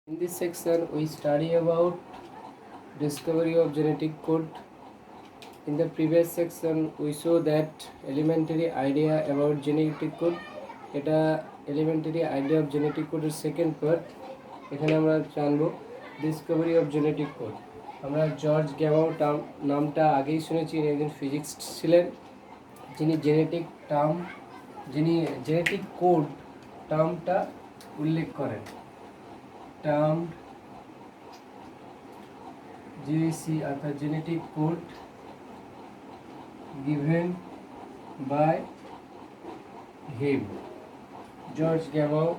In this section, we study about discovery of genetic code. In the previous section, we saw that elementary idea about genetic code. এটা elementary idea of genetic code এর second part. এখানে আমরা জানবো discovery of genetic code. আমরা George গ্যামাও নামটা আগেই শুনেছি, ইনি একজন ফিজিক্স ছিলেন যিনি জেনেটিক কোড টার্মটা উল্লেখ করেন। টার্ম JC अर्थात genetic code given by him. George Gamow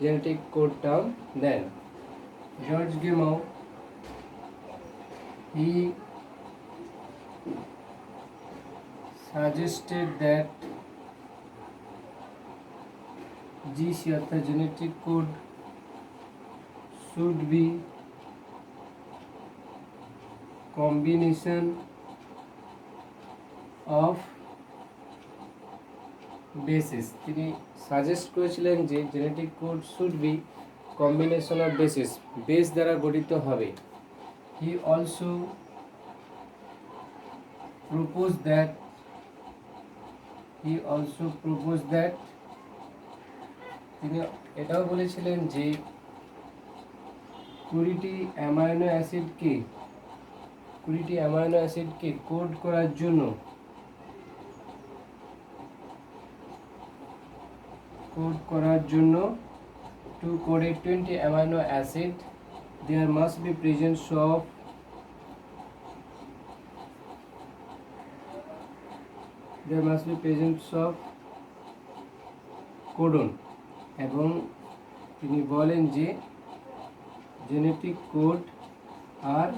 genetic code term. Then George Gamow he suggested that GC अर्थात genetic code should be combination of bases. তিনি সাজেস্ট করেছিলেন যে genetic code should be combination of basis, base দ্বারা গঠিত হবে। হি also propose that তিনি এটাও বলেছিলেন যে 20টি অ্যামাইনো অ্যাসিডকে কোড করার জন্য to code 20 amino acid there must be presence of codon. এবং তিনি বলেন যে জেনেটিক কোড আর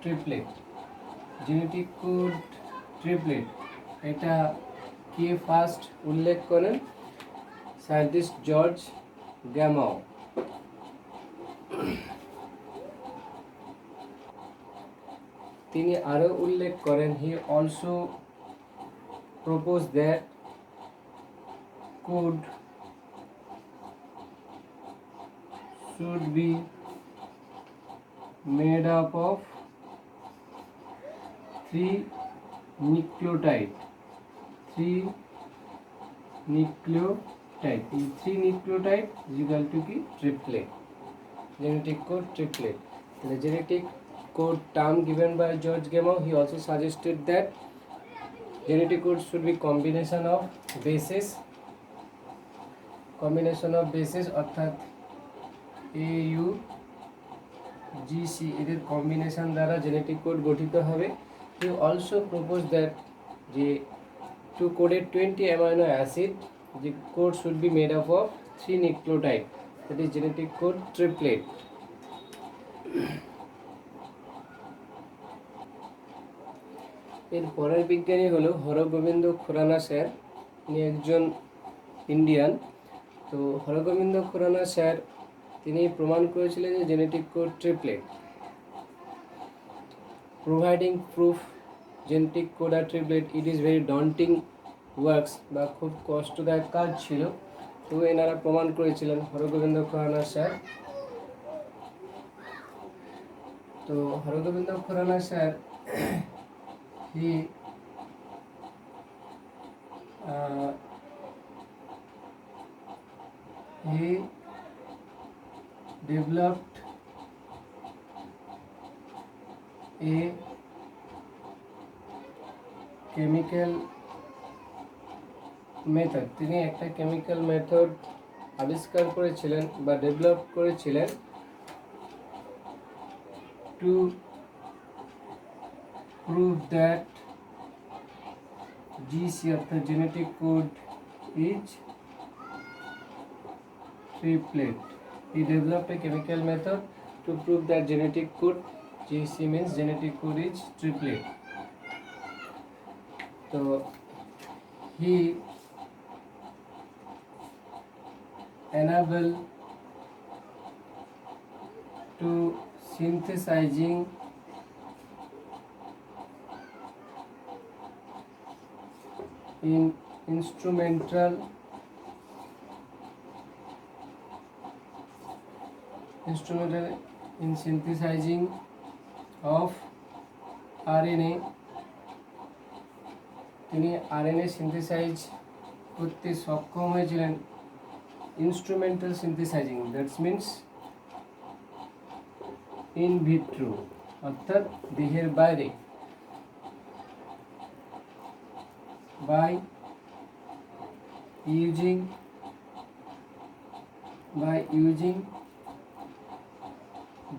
ট্রিপলেট এটা কে ফার্স্ট উল্লেখ করেন? Scientist George Gamow. তিনি আরও উল্লেখ করেন he also propose that code should be made up of 3 nucleotide. এই 3 nucleotide is equal to কি triplet, genetic code triplet. The genetic code term given by George Gamow, he also suggested that genetic code should be combination of bases অর্থাৎ AUGC এদের combination দ্বারা genetic code গঠিত হবে। হি also propose that যে to code 20 amino acid the code should be made up of 3 nucleotide, that is genetic code triplet. এর পরের বিজ্ঞানী হলো হরগোবিন্দ খুরানা স্যার, ইনি একজন ইন্ডিয়ান। তো হরগোবিন্দ খুরানা স্যার তিনি প্রমাণ করেছিলেন যে genetic code triplet. Providing proof genetic code আর triplet it is very daunting works, বা খুব কষ্টদায়ক কাজ ছিল। তো এনারা প্রমাণ করেছিলেন হরগোবিন্দ খুরানা স্যার। তো Hargobind Khorana sir he developed a chemical method. তিনি একটা কেমিক্যাল মেথড আবিষ্কার করেছিলেন বা ডেভেলপ করেছিলেন to prove that GC অর্থাৎ genetic code is triplet. He developed a chemical method to prove that genetic code GC means genetic code is triplet. So he enabled to synthesizing in instrumental instrumental in synthesizing of RNA, তিনি RNA synthesize করতে সক্ষম হয়েছিলেন instrumental synthesizing, that's means in vitro, অর্থাৎ দেহের বাইরে, by using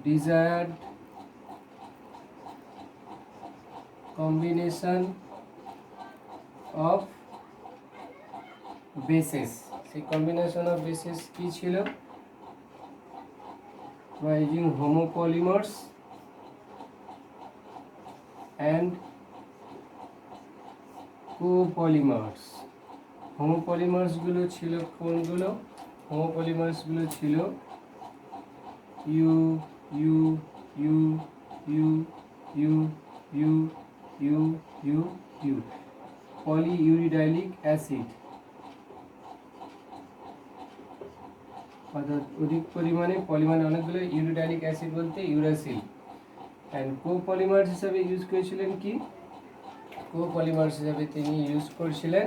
desired combination of bases. সেই combination of bases কি ছিল? by using homopolymers and copolymers. homopolymers গুলো ছিল কোনগুলো? homopolymers গুলো ছিল U U U U U U U U U polyuridylic acid, অর্থাৎ অধিক পরিমাণে পলিমারে অনেকগুলো ইউরিডাইলিক অ্যাসিড বলতে ইউরাসিল। অ্যান্ড কোপলিমার হিসাবে ইউজ করেছিলেন কি? কোপলিমার হিসাবে তিনি ইউজ করেছিলেন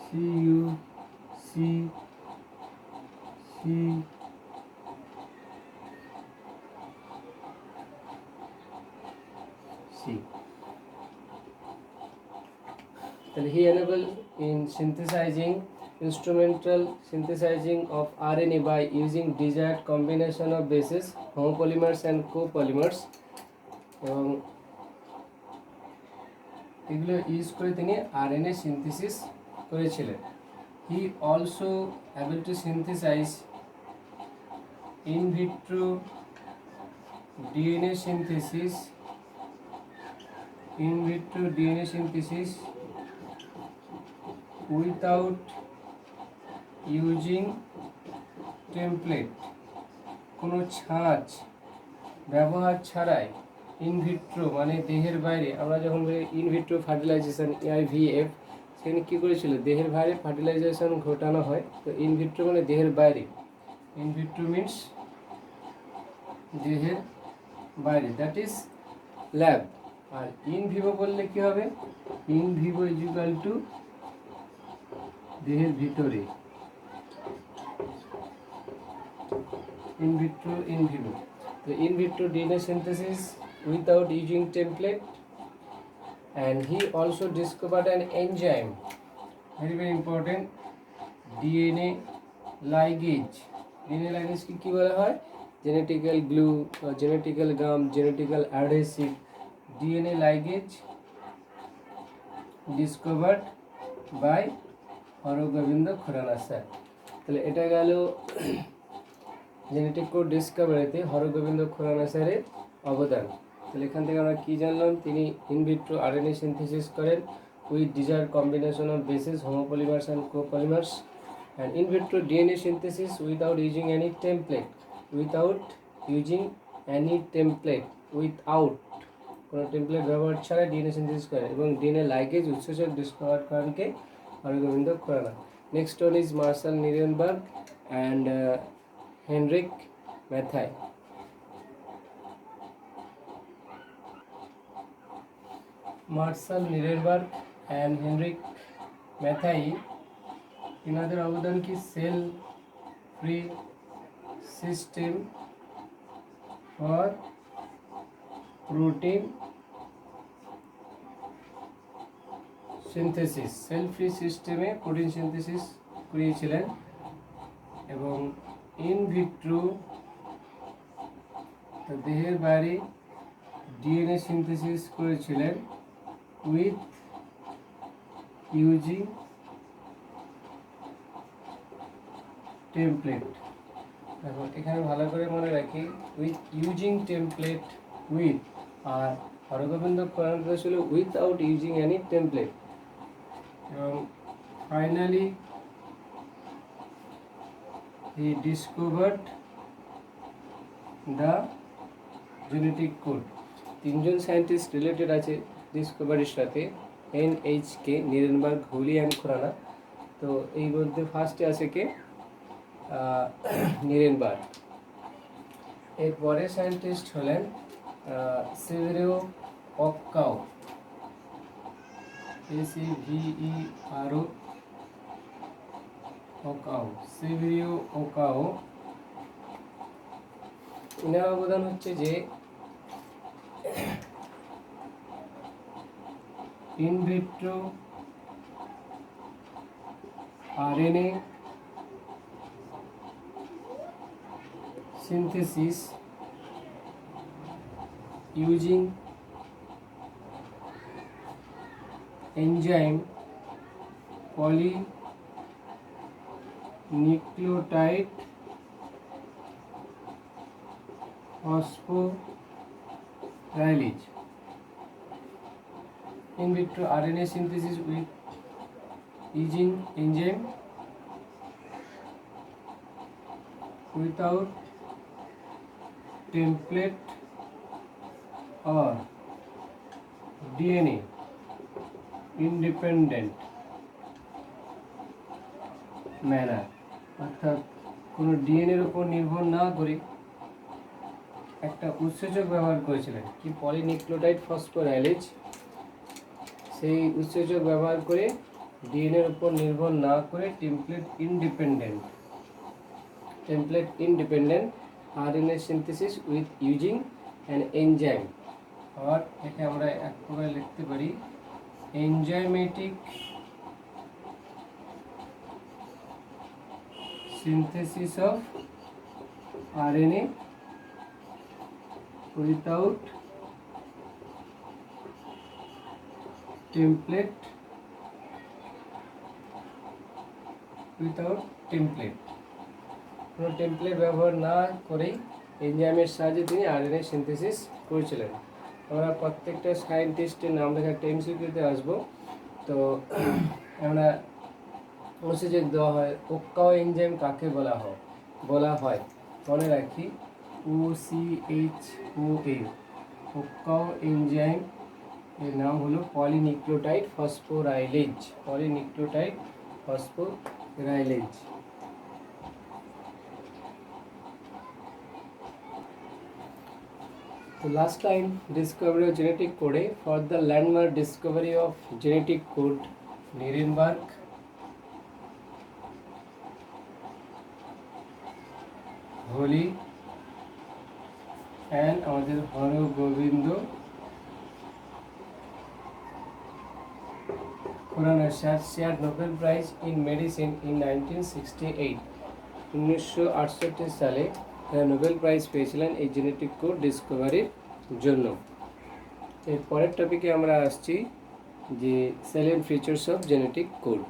CuC. Then he enabled in instrumental synthesizing of RNA by using desired combination of bases, homopolymers and copolymers. এবং এগুলো ইউজ করে তিনি RNA সিনথেসিস করেছিলেন। He also able to synthesize in vitro DNA synthesis without using template, কোনো ছাঁচ ব্যবহার ছাড়াই in vitro মানে দেহের বাইরে, আমরা যখন বলি ইনভিট্রো ফার্টিলাইজেশন IVF, সেখানে কী করেছিল? দেহের বাইরে ফার্টিলাইজেশন ঘটানো হয়। তো ইনভিট্রো মানে দেহের বাইরে, ইনভিট্রো মিনস দেহের বাইরে, দ্যাট ইজ ল্যাব। আর ইন ভিভো বললে কী হবে? In vivo is equal to দেহের ভিতরে, ইন ভিট্রো ইন ভিভো। তো in vitro DNA synthesis without using template, and he also discovered an enzyme, very important, DNA ligase. DNA ligase কি বলা হয়? Genetical glue, genetical gum, genetical adhesive. DNA ligase discovered by Hargobind Khorana sir. তাহলে এটা গেল genetic code ডিসকভারিতে হরগোবিন্দ খুরানা স্যারের অবদান। তাহলে এখান থেকে আমরা কী জানলাম? তিনি ইনভিট্রো RNA সিনথেসিস করেন with desired combination of bases, homopolymers and copolymers, and in vitro DNA synthesis without using any template, কোনো টেমপ্লেট ব্যবহার ছাড়া DNA সিনথেসিস করেন, এবং DNA লাইগেজ উৎসেচক ডিসকভার করেন কে? Hargobind Khorana. Next one is Marshall Nirenberg and Heinrich Matthaei. Marshall Nirenberg and Heinrich Matthaei, এনাদের অবদান কি? Cell free system for protein synthesis, cell free সিস্টেমে প্রোটিন সিনথেসিস করিয়েছিলেন, এবং ইন ভিট্রো দেহের বাইরে DNA সিনথেসিস করেছিলেন উইথ ইউজিং টেমপ্লেট। এখন এখানে ভালো করে মনে রাখি, উইথ ইউজিং টেমপ্লেট, উইথ, আর হরগোবিন্দ খুরানা ছিল উইথআউট ইউজিং এনি টেমপ্লেট। এবং finally he discovered the genetic code. তিনজন সায়েন্টিস্ট রিলেটেড আছে ডিসকভারির সাথে, NHK নিরেনবার্গ হোলি অ্যান্ড খোরানা। তো এই মধ্যে ফার্স্টে আছে কে নিরেনবার্গ। এরপরে সায়েন্টিস্ট হলেন সেভেরিও অক্কাও, SEVERO ওকাও, সেভেরিও ওকাও। এনার অবদান হচ্ছে যে in vitro RNA synthesis using enzyme polynucleotide phosphorylase. In vitro RNA synthesis with using enzyme without template or DNA independent manner, অর্থাৎ কোনো ডিএনএর উপর নির্ভর না করে একটা উৎসেচক ব্যবহার করেছিলেন কি পলিনিউক্লিওটাইড ফসফোরাইলেজ। সেই উৎসেচক ব্যবহার করে ডিএনএর উপর নির্ভর না করে template independent RNA synthesis with using an enzyme, और একে আমরা এক প্রকার লিখতে পারি enzymatic synthesis of RNA without template, কোনো টেমপ্লেট ব্যবহার না করেই এনজাইমের সাহায্যে তিনি RNA সিনথেসিস করেছিলেন। আমরা প্রত্যেকটা সায়েন্টিস্টের নাম লেখা একটা MCQতে আসবো। তো আমরা উৎসেচক দেওয়া হয়। ওক্কাও এনজাইম কাকে বলা হয় মনে রাখি OCHOA। ওক্কাও এনজাইম এর নাম হলো polynucleotide phosphorylase. So last time discovery of genetic code, for the landmark discovery of genetic code Nirenberg, Holy and আমাদের Hargobind Khorana shared Nobel Prize in Medicine in 1968। 1968 সালে নোবেল প্রাইজ পেয়েছিলেন এই জেনেটিক কোড ডিসকভারির জন্য। এর পরের টপিকে আমরা আসছি যে সেলেন্ট ফিচার্স অফ জেনেটিক কোড।